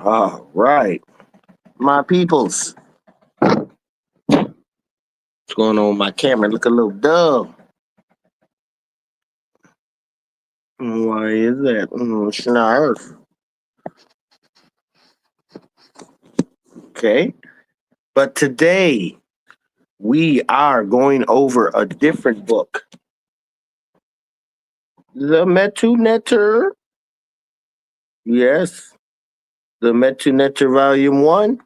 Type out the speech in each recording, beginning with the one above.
All right, my peoples. What's going on with my camera? Look a little dull. Why is that? It's not Earth. Okay. But today we are going over a different book. The Metu Netter. Yes. The Metu Netter Volume 1.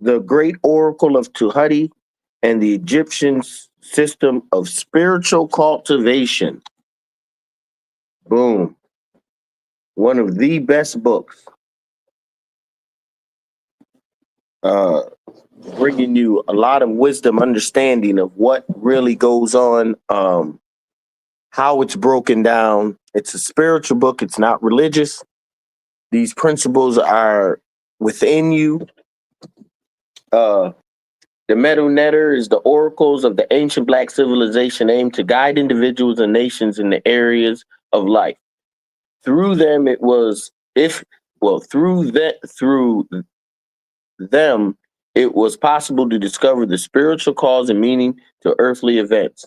The Great Oracle of Tuhati and the Egyptian System of Spiritual Cultivation. Boom. One of the best books. Uh, Bringing you a lot of wisdom, understanding of what really goes on, how it's broken down. It's a spiritual book. It's not religious. These principles are within you. Uh, the Medu Netter is the oracles of the ancient Black civilization aimed to guide individuals and nations in the areas of life. Through them, it was through them, it was possible to discover the spiritual cause and meaning to earthly events.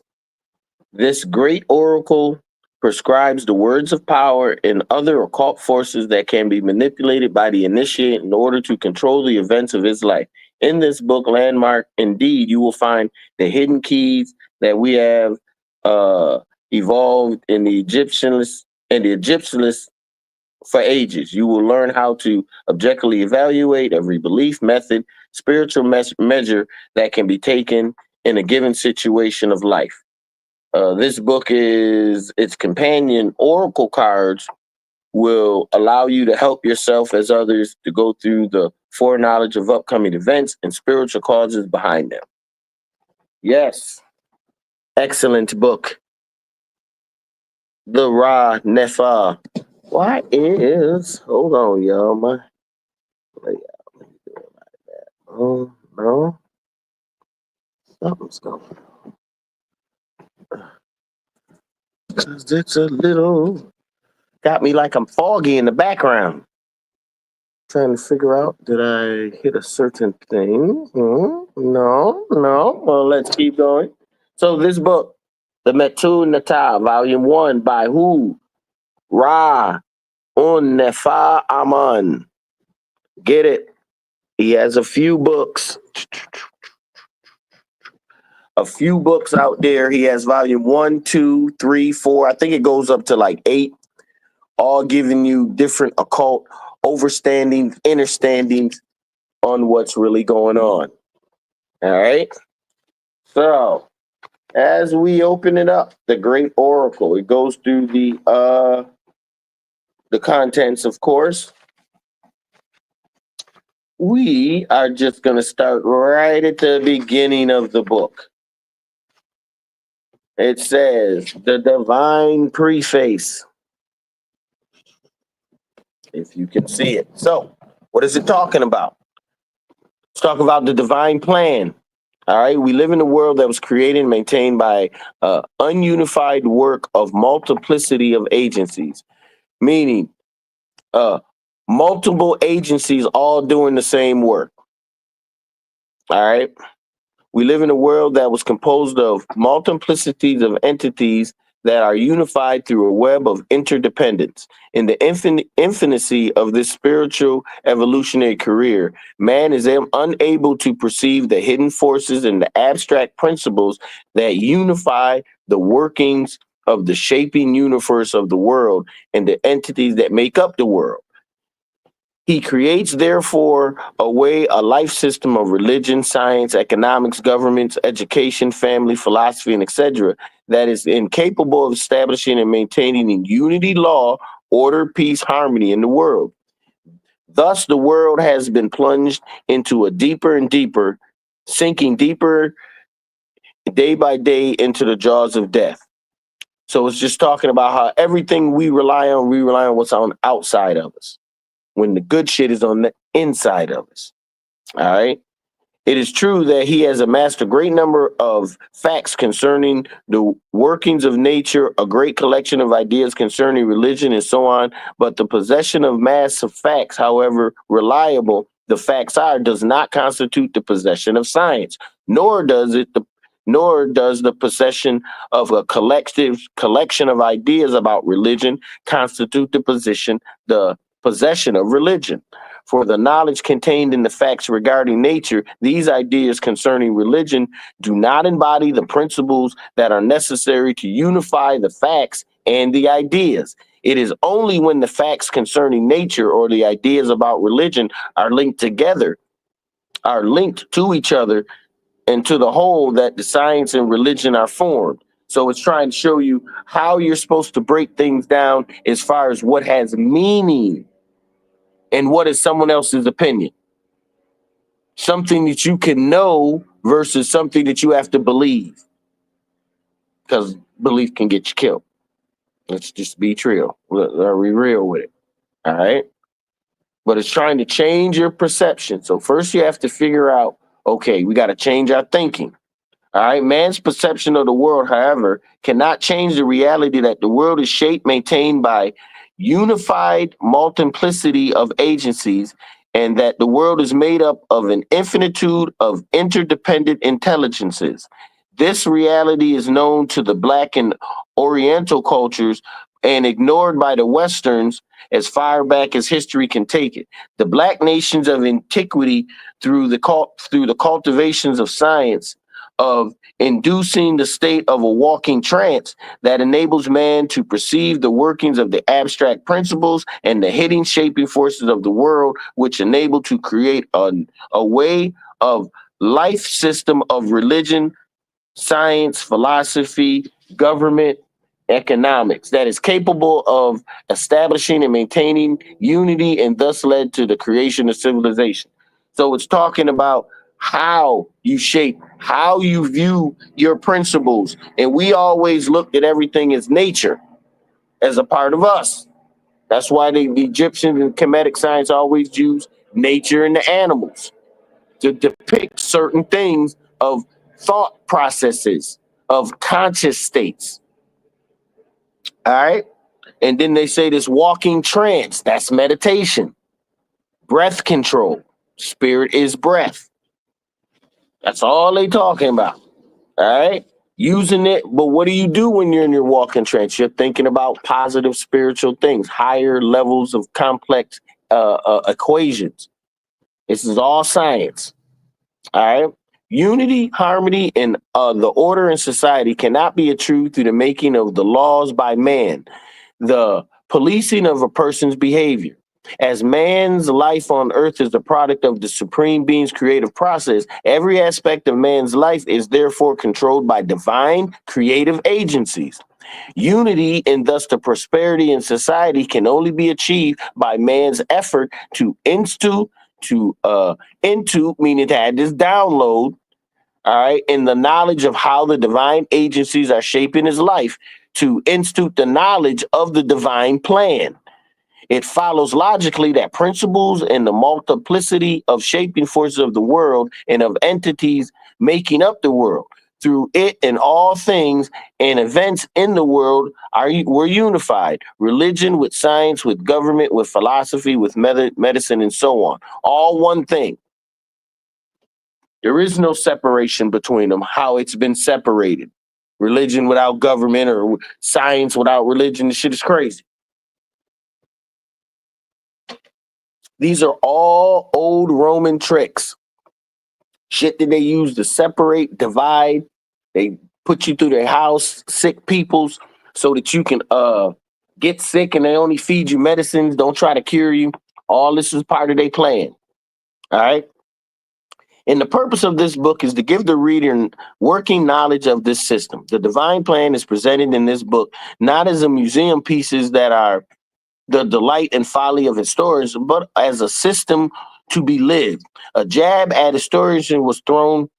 This great oracle prescribes the words of power and other occult forces that can be manipulated by the initiate in order to control the events of his life. In this book, Landmark, indeed, you will find the hidden keys that we have evolved in the Egyptians for ages. You will learn how to objectively evaluate every belief, method, spiritual measure that can be taken in a given situation of life. This book is its companion oracle cards will allow you to help yourself as others to go through the foreknowledge of upcoming events and spiritual causes behind them. Yes, excellent book. The Ra Nefa. Why is hold on, y'all? Oh no, something's going on. 'Cause it's a little got me like I'm foggy in the background. Trying to figure out, did I hit a certain thing? No. Well, let's keep going. So this book, the Metu Nata, Volume 1, by who? Ra Un Nefa Aman. Get it? He has a few books out there. He has volume 1, 2, 3, 4. I think it goes up to like 8, all giving you different occult overstandings, understandings on what's really going on. All right. So as we open it up, the Great Oracle, it goes through the contents, of course. We are just gonna start right at the beginning of the book. It says the divine preface, if you can see it. So, what is it talking about? It's talking about the divine plan. All right, we live in a world that was created and maintained by ununified work of multiplicity of agencies, meaning multiple agencies all doing the same work. All right. We live in a world that was composed of multiplicities of entities that are unified through a web of interdependence. In the infinity of this spiritual evolutionary career, man is unable to perceive the hidden forces and the abstract principles that unify the workings of the shaping universe of the world and the entities that make up the world. He creates, therefore, a life system of religion, science, economics, governments, education, family, philosophy, and etc., that is incapable of establishing and maintaining in unity, law, order, peace, harmony in the world. Thus, the world has been plunged into a deeper and deeper, sinking deeper day by day into the jaws of death. So it's just talking about how everything we rely on what's on outside of us, when the good shit is on the inside of us. All right. It is true that he has amassed a great number of facts concerning the workings of nature, a great collection of ideas concerning religion, and so on. But the possession of mass of facts, however reliable the facts are, does not constitute the possession of science, nor does it the nor does the possession of a collective collection of ideas about religion constitute the possession of religion. For the knowledge contained in the facts regarding nature, these ideas concerning religion do not embody the principles that are necessary to unify the facts and the ideas. It is only when the facts concerning nature or the ideas about religion are linked together, are linked to each other and to the whole, that the science and religion are formed. So it's trying to show you how you're supposed to break things down as far as what has meaning and what is someone else's opinion. Something that you can know versus something that you have to believe, because belief can get you killed. Let's just be real. Are we real with it? All right. But it's trying to change your perception. So first you have to figure out, okay, we got to change our thinking. All right. Man's perception of the world, however, cannot change the reality that the world is shaped, maintained by unified multiplicity of agencies, and that the world is made up of an infinitude of interdependent intelligences. This reality is known to the Black and Oriental cultures and ignored by the Westerns as far back as history can take it. The Black nations of antiquity, through the cultivations of science, of inducing the state of a walking trance that enables man to perceive the workings of the abstract principles and the hidden shaping forces of the world, which enable to create a way of life system of religion, science, philosophy, government, economics that is capable of establishing and maintaining unity, and thus led to the creation of civilization. So it's talking about how you shape, how you view your principles. And we always looked at everything as nature, as a part of us. That's why the Egyptians in Kemetic science always use nature and the animals to depict certain things of thought processes, of conscious states. All right. And then they say this walking trance, that's meditation, breath control. Spirit is breath. That's all they talking about. All right. Using it. But what do you do when you're in your walking trance? You're thinking about positive spiritual things, higher levels of complex equations. This is all science. All right. Unity, harmony, and the order in society cannot be achieved through the making of the laws by man, the policing of a person's behavior. As man's life on earth is the product of the supreme being's creative process, every aspect of man's life is therefore controlled by divine creative agencies. Unity and thus the prosperity in society can only be achieved by man's effort to into meaning to add this download, all right, in the knowledge of how the divine agencies are shaping his life, to institute the knowledge of the divine plan. It follows logically that principles and the multiplicity of shaping forces of the world and of entities making up the world, through it and all things and events in the world were unified. Religion with science, with government, with philosophy, with medicine, and so on. All one thing. There is no separation between them, how it's been separated. Religion without government or science without religion, this shit is crazy. These are all old Roman tricks. Shit that they use to separate, divide. They put you through their house, sick peoples, so that you can get sick and they only feed you medicines, don't try to cure you. All this is part of their plan. All right. And the purpose of this book is to give the reader working knowledge of this system. The divine plan is presented in this book not as a museum pieces that are the delight and folly of historians, but as a system to be lived. A jab at historians was thrown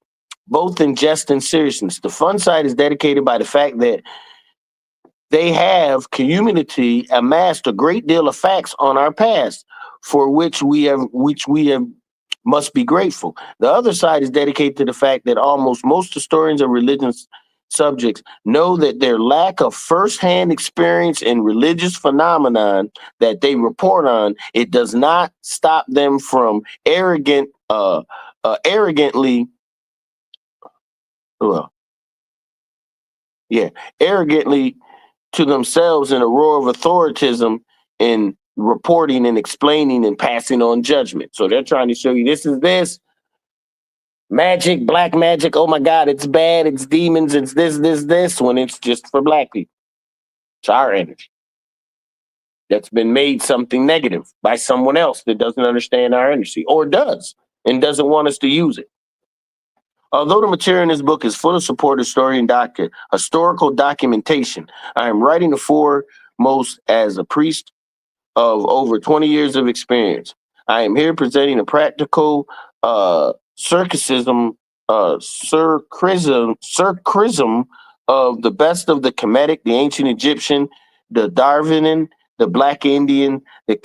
both in jest and seriousness. The fun side is dedicated by the fact that they have community amassed a great deal of facts on our past, for which we have must be grateful. The other side is dedicated to the fact that almost most historians of religious subjects know that their lack of firsthand experience in religious phenomenon that they report on, it does not stop them from arrogantly, well, yeah, arrogantly to themselves in a roar of authoritism in reporting and explaining and passing on judgment. So they're trying to show you this is this magic, black magic. Oh my God, it's bad. It's demons. It's this, when it's just for black people. It's our energy that's been made something negative by someone else that doesn't understand our energy or does and doesn't want us to use it. Although the material in this book is full of supportive story and historical documentation, I am writing the foremost as a priest of over 20 years of experience. I am here presenting a practical circrism of the best of the Kemetic, the ancient Egyptian, the Darwinian, the Black Indian, the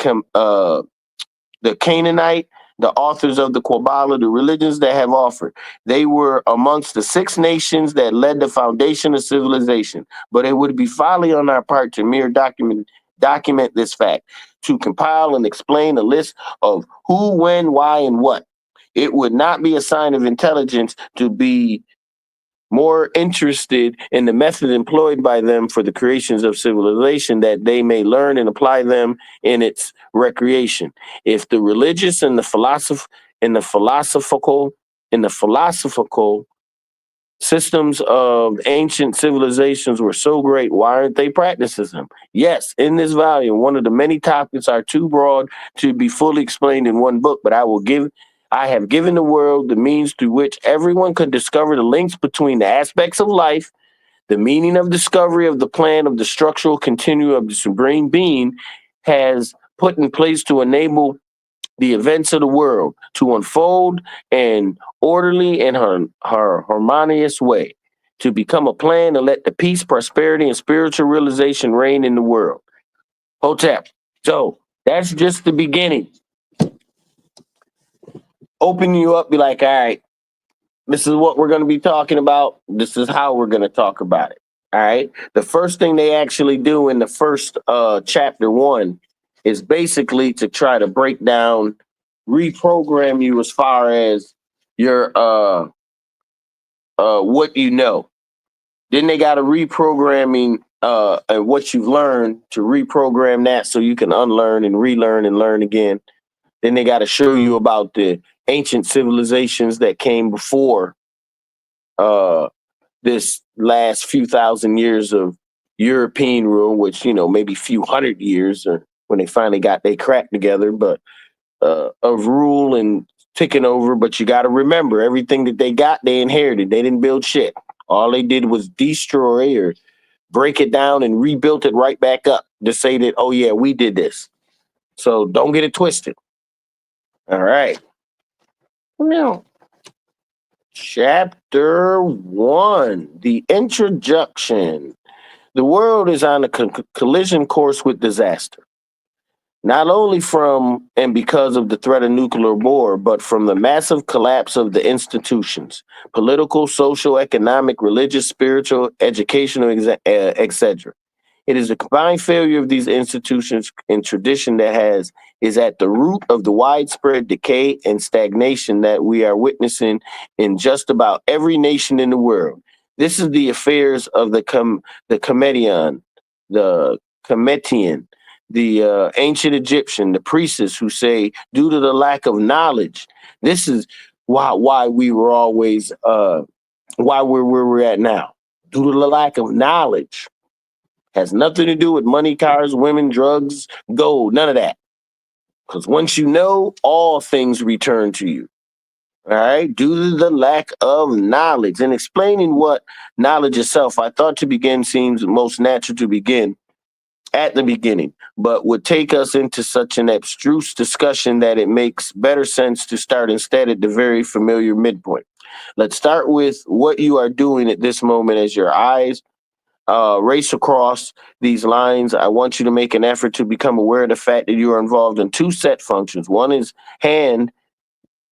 Canaanite, the authors of the Kabbalah, the religions that have offered. They were amongst the 6 nations that led the foundation of civilization. But it would be folly on our part to mere document this fact, to compile and explain a list of who, when, why, and what. It would not be a sign of intelligence to be more interested in the method employed by them for the creations of civilization, that they may learn and apply them in its recreation. If the religious and the philosophical systems of ancient civilizations were so great, why aren't they practicing them? Yes, in this volume, one of the many topics are too broad to be fully explained in one book, but I have given the world the means through which everyone could discover the links between the aspects of life, the meaning of discovery of the plan of the structural continuum of the supreme being has put in place to enable the events of the world to unfold in orderly and harmonious way, to become a plan to let the peace, prosperity, and spiritual realization reign in the world. Hotep. So that's just the beginning. Open you up, be like, all right, this is what we're going to be talking about. This is how we're going to talk about it. All right. The first thing they actually do in the first chapter 1 is basically to try to break down, reprogram you as far as your what you know. Then they got a reprogramming and what you've learned to reprogram that so you can unlearn and relearn and learn again. Then they got to show you about the ancient civilizations that came before this last few thousand years of European rule, which, maybe few hundred years or when they finally got their crap together, but of rule and ticking over. But you got to remember, everything that they got, they inherited. They didn't build shit. All they did was destroy or break it down and rebuilt it right back up to say that, oh yeah, we did this. So don't get it twisted. All right. Now, Chapter 1, the introduction. The world is on a collision course with disaster, not only from and because of the threat of nuclear war, but from the massive collapse of the institutions, political, social, economic, religious, spiritual, educational, etc. It is the combined failure of these institutions and tradition that is at the root of the widespread decay and stagnation that we are witnessing in just about every nation in the world. This is the affairs of the Comedian, the Cometian, the ancient Egyptian, the priestess who say, due to the lack of knowledge, this is why we were always why we're where we're at now. Due to the lack of knowledge. Has nothing to do with money, cars, women, drugs, gold, none of that. Because once you know, all things return to you. All right, due to the lack of knowledge. And explaining what knowledge itself, I thought to begin seems most natural to begin at the beginning, but would take us into such an abstruse discussion that it makes better sense to start instead at the very familiar midpoint. Let's start with what you are doing at this moment as your eyes race across these lines. I want you to make an effort to become aware of the fact that you are involved in 2 set functions. One is hand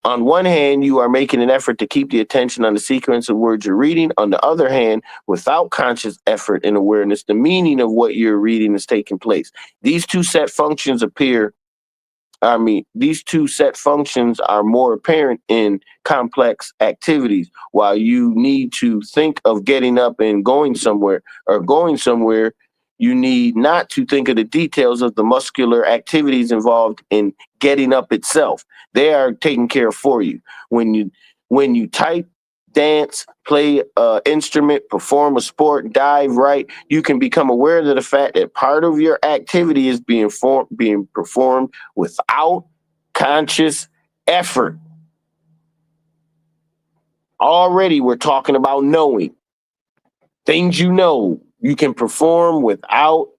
On one hand, you are making an effort to keep the attention on the sequence of words you're reading. On the other hand, without conscious effort and awareness, the meaning of what you're reading is taking place. These two set functions appear these two set functions are more apparent in complex activities. While you need to think of getting up and going somewhere, you need not to think of the details of the muscular activities involved in getting up itself. They are taken care of for you. When you type, dance, play an instrument, perform a sport, dive, right, you can become aware of the fact that part of your activity is being performed without conscious effort. Already, we're talking about knowing things you can perform without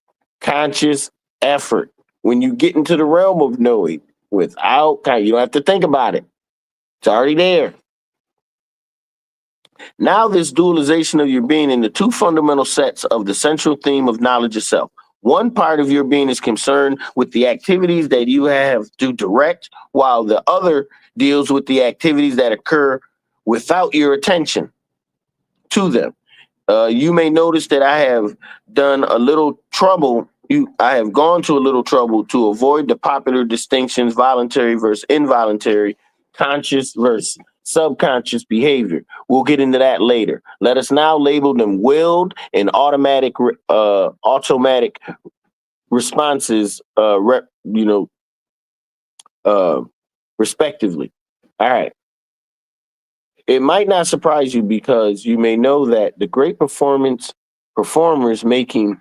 conscious effort. When you get into the realm of knowing you don't have to think about it, it's already there. Now, this dualization of your being into two fundamental sets of the central theme of knowledge itself. One part of your being is concerned with the activities that you have to direct, while the other deals with the activities that occur without your attention to them. You may notice that I have done a little trouble. I have gone to a little trouble to avoid the popular distinctions: voluntary versus involuntary, conscious versus subconscious behavior. We'll get into that later. Let us now label them willed and automatic responses. Uh, respectively. All right. It might not surprise you because you may know that the great performers making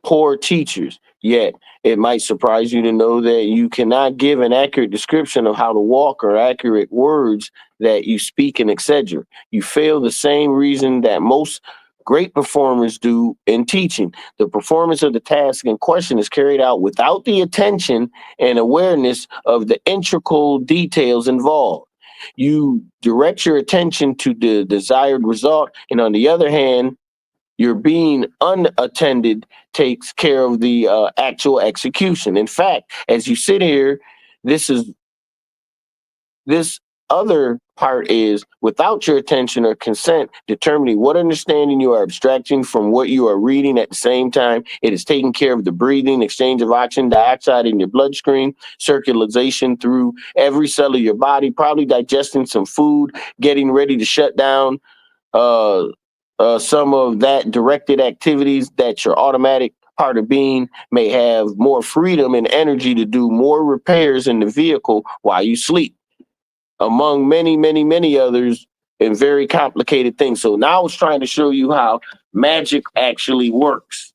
poor teachers. Yet it might surprise you to know that you cannot give an accurate description of how to walk or accurate words that you speak and etc. You fail the same reason that most great performers do in teaching. The performance of the task in question is carried out without the attention and awareness of the integral details involved. You direct your attention to the desired result, and on the other hand, your being unattended takes care of the actual execution. In fact, as you sit here, this other part is without your attention or consent, determining what understanding you are abstracting from what you are reading at the same time. It is taking care of the breathing, exchange of oxygen dioxide in your bloodstream, circulation through every cell of your body, probably digesting some food, getting ready to shut down uh, some of that directed activities that your automatic part of being may have more freedom and energy to do more repairs in the vehicle while you sleep, among many, many, many others and very complicated things. So now I was trying to show you how magic actually works.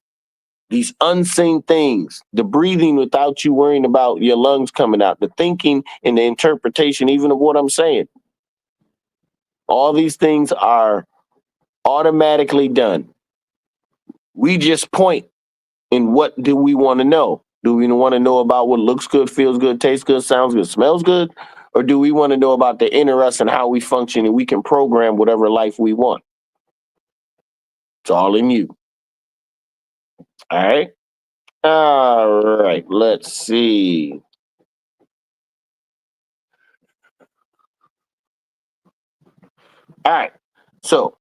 These unseen things, the breathing without you worrying about your lungs coming out, the thinking and the interpretation, even of what I'm saying. All these things are automatically done. We just point in what do we want to know? Do we want to know about what looks good, feels good, tastes good, sounds good, smells good? Or do we want to know about the inner us and how we function and we can program whatever life we want? It's all in you. All right. All right. Let's see. All right. So,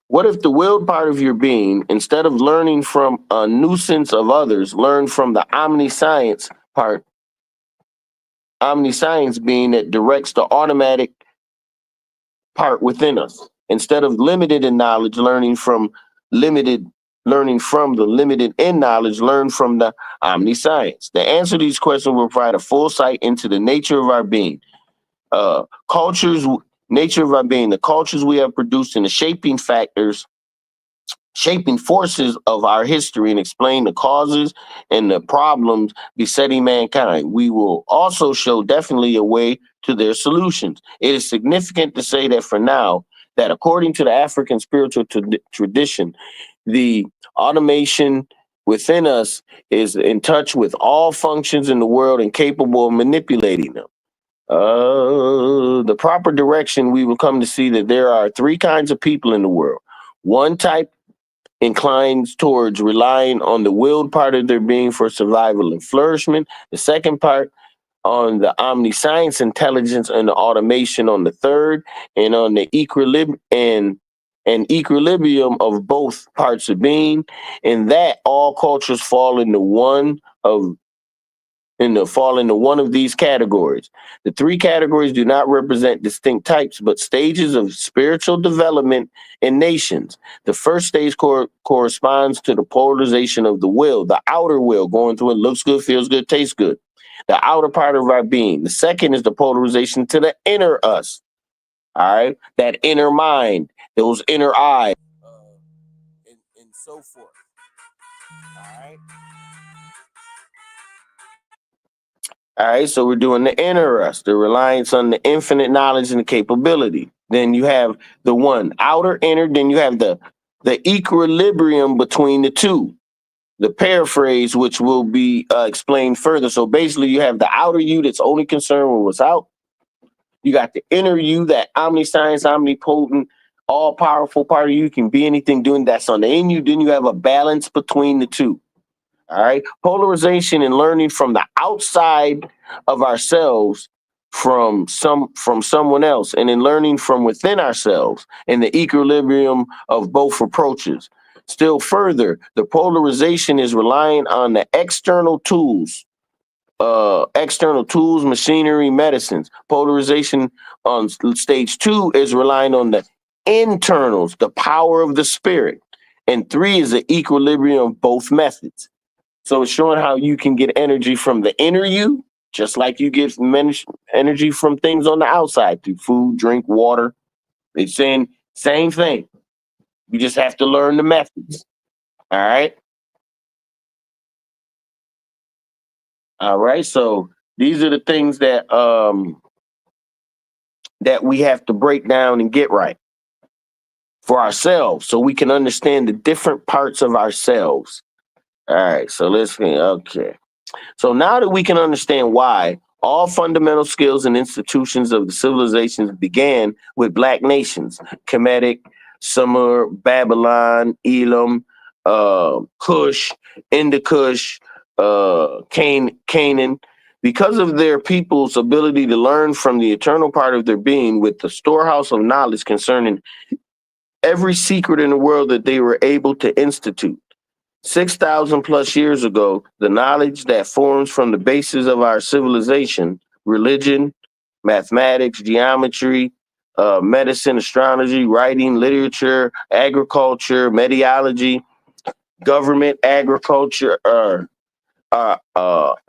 what if the willed part of your being, instead of learning from a nuisance of others, learn from the omniscience part? Omniscience being that directs the automatic part within us. Instead of limited in knowledge, learning from the limited in knowledge, learn from the omniscience. The answer to these questions will provide a full sight into the nature of our being. Cultures, nature of our being, the cultures we have produced and the shaping forces of our history, and explain the causes and the problems besetting mankind. We will also show definitely a way to their solutions. It is significant to say that for now, that according to the African spiritual tradition, the automation within us is in touch with all functions in the world and capable of manipulating them. The proper direction, we will come to see that there are three kinds of people in the world. One type inclines towards relying on the willed part of their being for survival and flourishment. The second part on the omniscience, intelligence, and the automation on the third, and on the equilibrium of both parts of being. And that all cultures fall into one of these categories. The three categories do not represent distinct types, but stages of spiritual development in nations. The first stage corresponds to the polarization of the will, the outer will, going through it, looks good, feels good, tastes good. The outer part of our being. The second is the polarization to the inner us. All right, that inner mind, those inner eyes, and so forth. All right. All right, so we're doing the inner us, the reliance on the infinite knowledge and the capability. Then you have the one outer inner, then you have the equilibrium between the two, the paraphrase, which will be explained further. So basically, you have the outer you that's only concerned with what's out. You got the inner you, that omniscience, omnipotent, all powerful part of you, can be anything, doing that's on the in you. Then you have a balance between the two. All right. Polarization and learning from the outside of ourselves, from someone else, and then learning from within ourselves, in the equilibrium of both approaches. Still further, the polarization is relying on the external tools, machinery, medicines. Polarization on stage two is relying on the internals, the power of the spirit. And three is the equilibrium of both methods. So it's showing how you can get energy from the inner you, just like you get energy from things on the outside through food, drink, water. It's saying same thing. You just have to learn the methods. All right. All right. So these are the things that we have to break down and get right for ourselves, so we can understand the different parts of ourselves. All right. So let's see. Okay. So now that we can understand why all fundamental skills and institutions of the civilizations began with black nations, Kemetic, Sumer, Babylon, Elam, Cush, Indicush, Canaan, because of their people's ability to learn from the eternal part of their being, with the storehouse of knowledge concerning every secret in the world that they were able to institute. 6,000 plus years ago, the knowledge that forms from the basis of our civilization, religion, mathematics, geometry, medicine, astrology, writing, literature, agriculture, mediology, government, agriculture,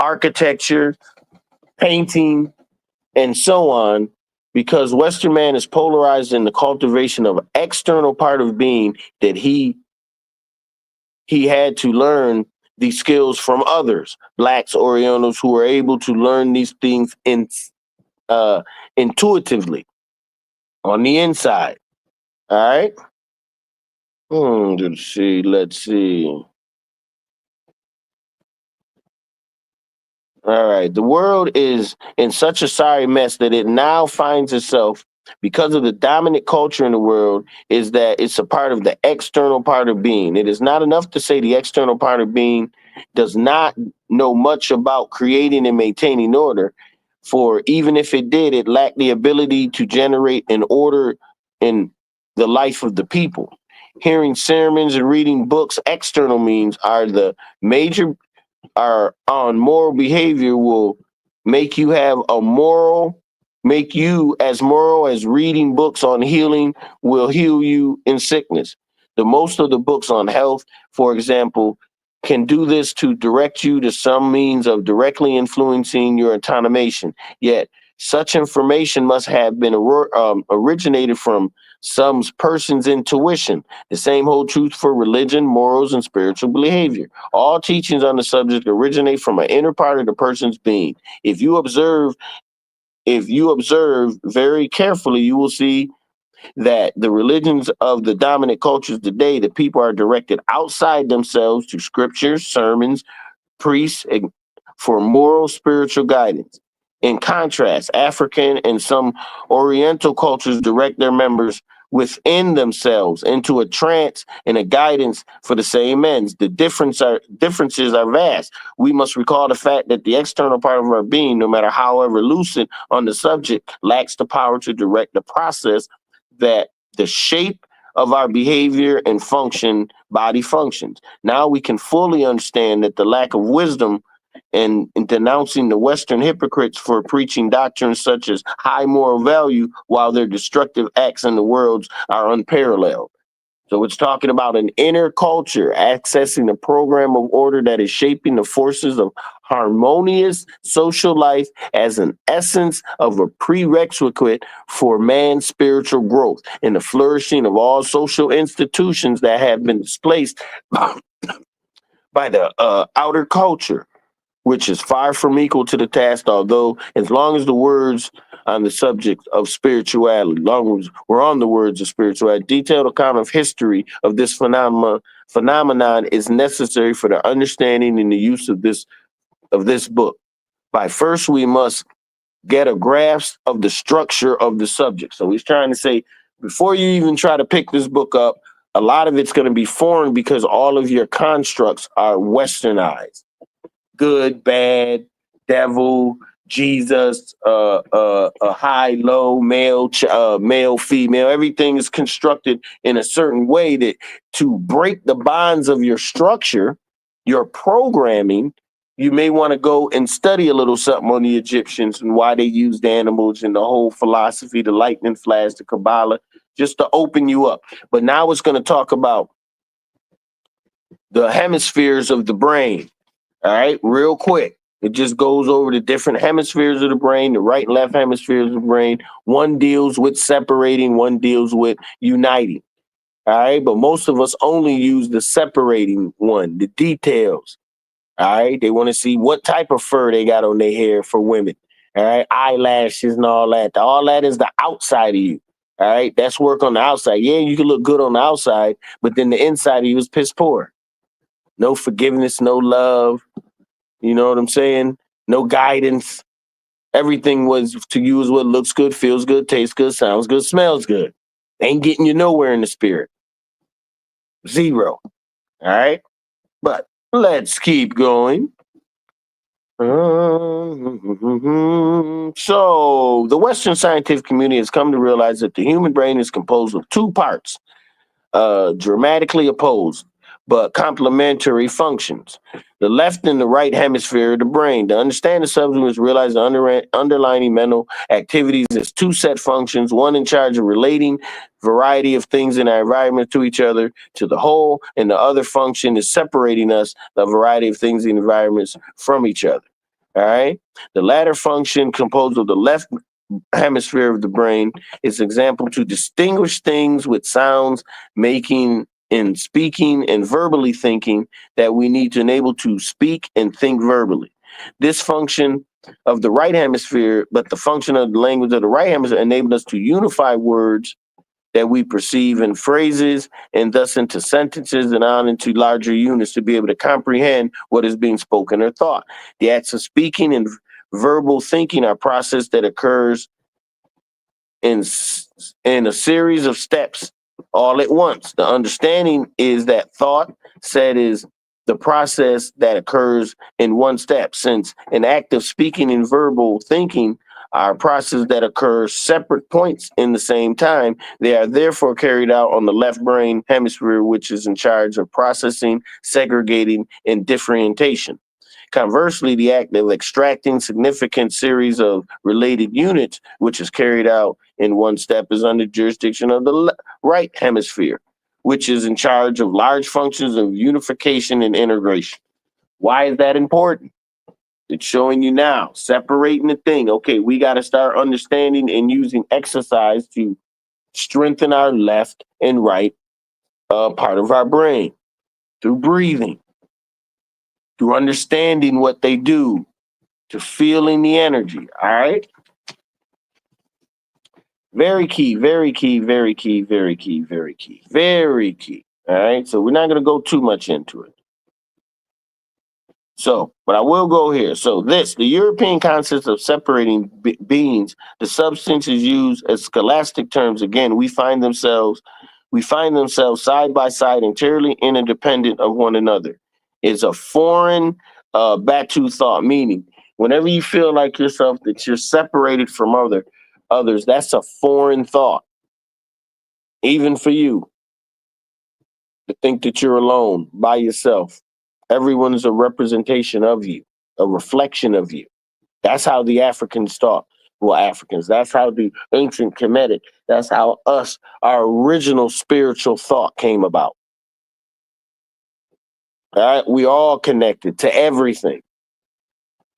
architecture, painting, and so on, because Western man is polarized in the cultivation of external part of being, that he had to learn these skills from others, blacks, Orientals, who are able to learn these things intuitively on the inside. All right. Let's see. Let's see. All right. The world is in such a sorry mess that it now finds itself, because of the dominant culture in the world, is that it's a part of the external part of being. It is not enough to say the external part of being does not know much about creating and maintaining order. For even if it did, it lacked the ability to generate an order in the life of the people. Hearing sermons and reading books, external means, are on moral behavior, will make you have a moral make you as moral as reading books on healing will heal you in sickness. The most of the books on health, for example, can do this to direct you to some means of directly influencing your automation. Yet such information must have been originated from some person's intuition. The same holds truth for religion, morals, and spiritual behavior. All teachings on the subject originate from an inner part of the person's being. If you observe very carefully, you will see that the religions of the dominant cultures today, the people are directed outside themselves to scriptures, sermons, priests, for moral, spiritual guidance. In contrast, African and some Oriental cultures direct their members within themselves into a trance and a guidance for the same ends. The differences are vast. We must recall the fact that the external part of our being, no matter however lucid on the subject, lacks the power to direct the process that the shape of our behavior and body functions. Now we can fully understand that the lack of wisdom and denouncing the Western hypocrites for preaching doctrines such as high moral value while their destructive acts in the world are unparalleled. So it's talking about an inner culture accessing a program of order that is shaping the forces of harmonious social life as an essence of a prerequisite for man's spiritual growth and the flourishing of all social institutions that have been displaced by the outer culture, which is far from equal to the task, although as long as the words on the subject of spirituality, long as we're on the words of spirituality, detailed account of history of this phenomenon is necessary for the understanding and the use of this book. By first, we must get a grasp of the structure of the subject. So he's trying to say, before you even try to pick this book up, a lot of it's going to be foreign because all of your constructs are westernized. Good, bad, devil, Jesus, a high, low, male, male, female. Everything is constructed in a certain way that to break the bonds of your structure, your programming, you may want to go and study a little something on the Egyptians and why they used animals and the whole philosophy, the lightning flash, the Kabbalah, just to open you up. But now it's going to talk about the hemispheres of the brain. All right, real quick. It just goes over the different hemispheres of the brain, the right and left hemispheres of the brain. One deals with separating, one deals with uniting. All right, but most of us only use the separating one, the details. All right, they want to see what type of fur they got on their hair for women. All right, eyelashes and all that. All that is the outside of you. All right, that's work on the outside. Yeah, you can look good on the outside, but then the inside of you is piss poor. No forgiveness, no love. You know what I'm saying? No guidance. Everything was to use what looks good, feels good, tastes good, sounds good, smells good. Ain't getting you nowhere in the spirit. Zero. All right? But let's keep going. So, the Western scientific community has come to realize that the human brain is composed of two parts, dramatically opposed but complementary functions. The left and the right hemisphere of the brain. To understand the subject is realize the underlying mental activities as two set functions, one in charge of relating variety of things in our environment to each other, to the whole, and the other function is separating us, the variety of things in environments from each other. All right. The latter function, composed of the left hemisphere of the brain, is example to distinguish things with sounds, making in speaking and verbally thinking that we need to enable to speak and think verbally. This function of the right hemisphere, but the function of the language of the right hemisphere enabled us to unify words that we perceive in phrases and thus into sentences and on into larger units to be able to comprehend what is being spoken or thought. The acts of speaking and verbal thinking are process that occurs in a series of steps all at once. The understanding is that thought said is the process that occurs in one step, since an act of speaking and verbal thinking are processes that occur separate points in the same time. They are therefore carried out on the left brain hemisphere, which is in charge of processing, segregating, and differentiation. Conversely, the act of extracting significant series of related units, which is carried out in one step, is under jurisdiction of the right hemisphere, which is in charge of large functions of unification and integration. Why is that important? It's showing you now, separating the thing. Okay, we got to start understanding and using exercise to strengthen our left and right part of our brain through breathing, through understanding what they do, to feeling the energy. All right. Very key, very key, very key, very key, very key, very key. All right. So we're not going to go too much into it. So, but I will go here. So, the European concept of separating beings, the substances used as scholastic terms. Again, we find themselves side by side, entirely interdependent of one another. It's a foreign Batu thought, meaning whenever you feel like yourself that you're separated from others, that's a foreign thought, even for you to think that you're alone by yourself. Everyone is a representation of you, a reflection of you. That's how the Africans thought. Well, Africans, that's how the ancient Kemetic, that's how our original spiritual thought came about. All right, we all connected to everything.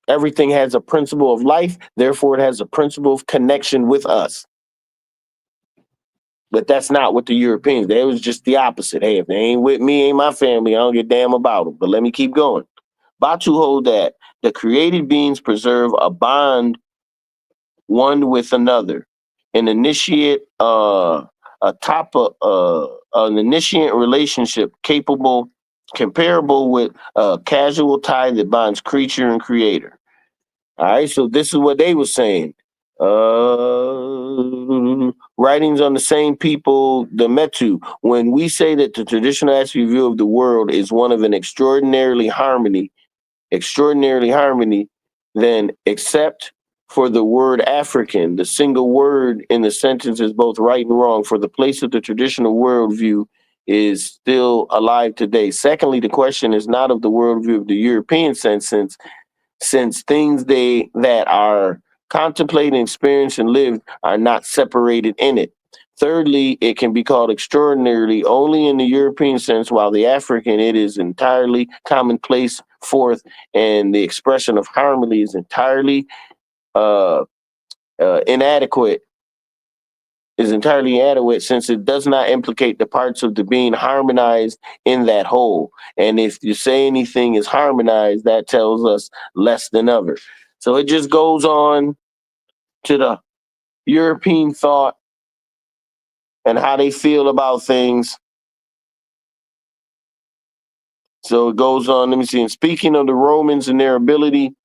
Everything has a principle of life, therefore it has a principle of connection with us. But that's not what the Europeans, they was just the opposite. Hey, if they ain't with me, ain't my family, I don't give a damn about them. But let me keep going. Batu hold that the created beings preserve a bond one with another, an initiate, an initiate relationship comparable with a casual tie that binds creature and creator. All right, so this is what they were saying. Writings on the same people, the Metu. When we say that the traditional attribute view of the world is one of an extraordinarily harmony, then except for the word African, the single word in the sentence is both right and wrong, for the place of the traditional worldview is still alive today. Secondly, the question is not of the worldview of the European sense, since things that are contemplated, experienced, and lived are not separated in it. Thirdly, it can be called extraordinarily only in the European sense, while the African it is entirely commonplace. Fourth, and the expression of harmony is entirely uh, inadequate. Is entirely inadequate since it does not implicate the parts of the being harmonized in that whole. And if you say anything is harmonized, that tells us less than others. So it just goes on to the European thought and how they feel about things. So it goes on, let me see. And speaking of the Romans and their ability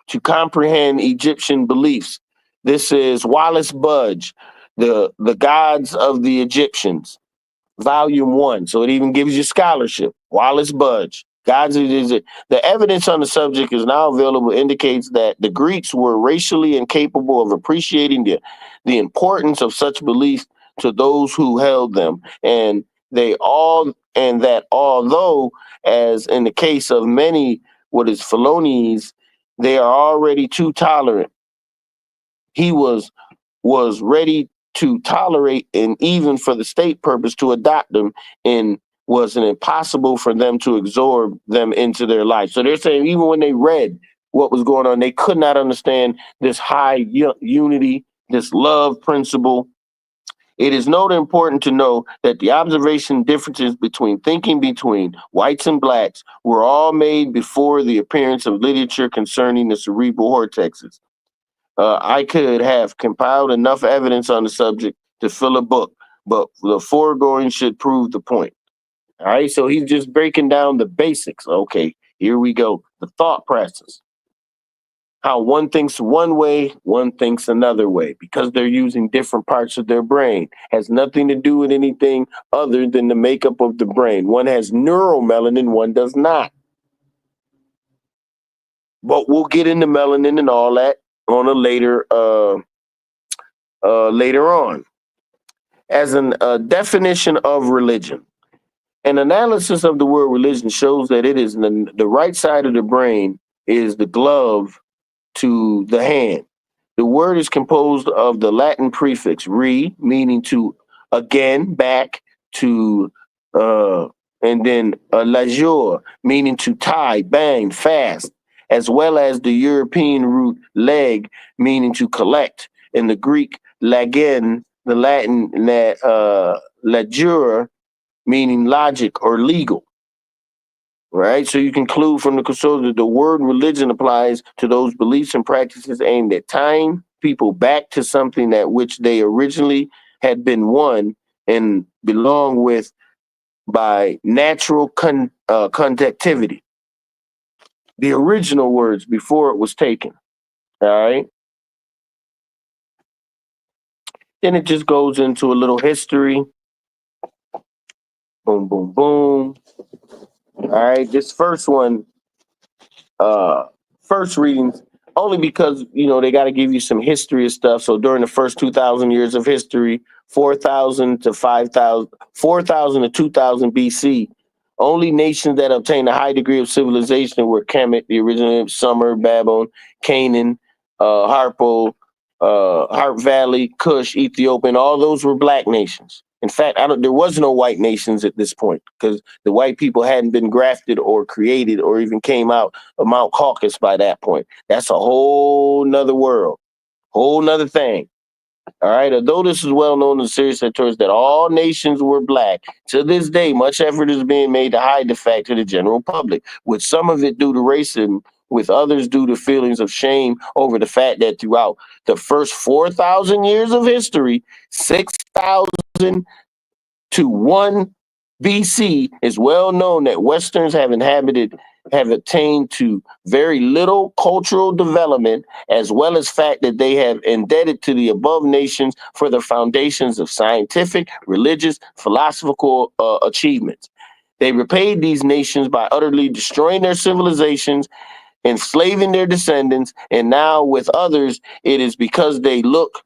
to comprehend Egyptian beliefs, this is Wallace Budge, the gods of the Egyptians, Volume 1. So it even gives you scholarship. Wallace Budge. The evidence on the subject is now available, indicates that the Greeks were racially incapable of appreciating the importance of such beliefs to those who held them. And that although, as in the case of many what is Felonies, they are already too tolerant. He was ready to tolerate and even for the state purpose to adopt them, and was an impossible for them to absorb them into their life. So they're saying even when they read what was going on, they could not understand this high unity, this love principle. It is important to know that the observation differences between whites and blacks were all made before the appearance of literature concerning the cerebral cortexes. I could have compiled enough evidence on the subject to fill a book, but the foregoing should prove the point. All right, so he's just breaking down the basics. Okay, here we go. The thought process. How one thinks one way, one thinks another way, because they're using different parts of their brain. Has nothing to do with anything other than the makeup of the brain. One has neuromelanin, one does not. But we'll get into melanin and all that on a later on. As a definition of religion, an analysis of the word religion shows that it is the right side of the brain is the glove to the hand. The word is composed of the Latin prefix re, meaning to again, back, to and then lajure, meaning to tie, bang, fast, as well as the European root leg, meaning to collect, and the Greek lagen, the Latin lagere, meaning logic or legal. Right, so you conclude from the consult that the word religion applies to those beliefs and practices aimed at tying people back to something that which they originally had been one and belong with by natural conductivity. the original words before it was taken. All right. Then it just goes into a little history. Boom, boom, boom. All right. This first one, uh, first readings, only because, they got to give you some history of stuff. So during the first 2,000 years of history, 4,000 to 5,000, 4,000 to 2,000 BC, only nations that obtained a high degree of civilization were Kemet, the original Sumer, Babylon, Canaan, Harp Valley, Cush, Ethiopia, and all those were black nations. In fact, there was no white nations at this point because the white people hadn't been grafted or created or even came out of Mount Caucasus by that point. That's a whole nother world, whole nother thing. All right. Although this is well known in the series that all nations were black, to this day, much effort is being made to hide the fact to the general public, with some of it due to racism, with others due to feelings of shame over the fact that throughout the first 4,000 years of history, 6,000 to 1 BC, is well known that Westerns have attained to very little cultural development, as well as fact that they have indebted to the above nations for the foundations of scientific, religious, philosophical achievements. They repaid these nations by utterly destroying their civilizations, enslaving their descendants, and now with others, it is because they took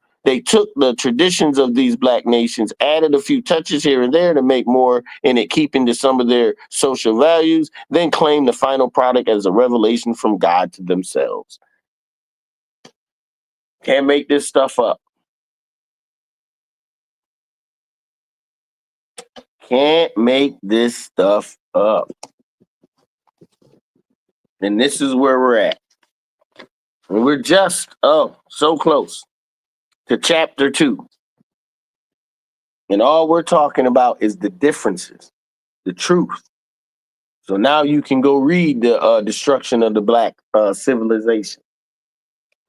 the traditions of these black nations, added a few touches here and there to make more in it keeping to some of their social values, then claim the final product as a revelation from God to themselves. Can't make this stuff up. Can't make this stuff up. And this is where we're at. And we're just, so close to chapter 2. And all we're talking about is the differences, the truth. So now you can go read the destruction of the black civilization.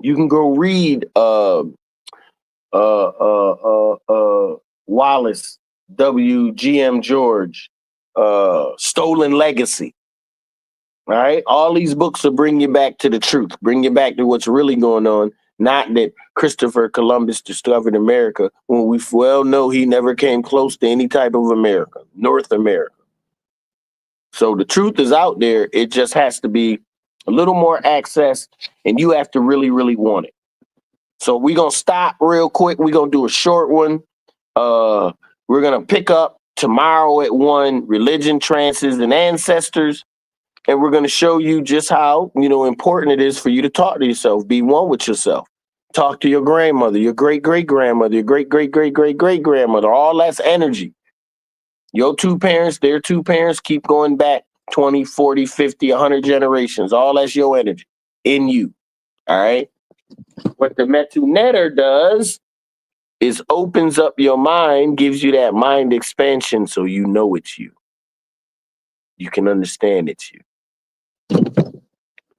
You can go read Wallace, W.G.M. George, Stolen Legacy. All right. All these books will bring you back to the truth, bring you back to what's really going on. Not that Christopher Columbus discovered America when we well know he never came close to any type of America, North America. So the truth is out there. It just has to be a little more access, and you have to really, really want it. So we're going to stop real quick. We're going to do a short one. We're going to pick up tomorrow at 1, religion, trances, and ancestors. And we're going to show you just how, important it is for you to talk to yourself, be one with yourself. Talk to your grandmother, your great-great-grandmother, your great-great-great-great-great-grandmother. All that's energy. Your 2 parents, their 2 parents, keep going back 20, 40, 50, 100 generations. All that's your energy in you. All right? What the Metu Netter does is opens up your mind, gives you that mind expansion so you know it's you. You can understand it's you.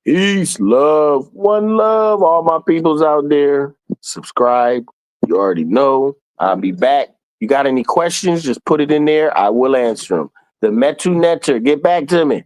Peace, love, one love, all my peoples out there. Subscribe. You already know. I'll be back. You got any questions? Just put it in there. I will answer them. The Metu Netter, get back to me.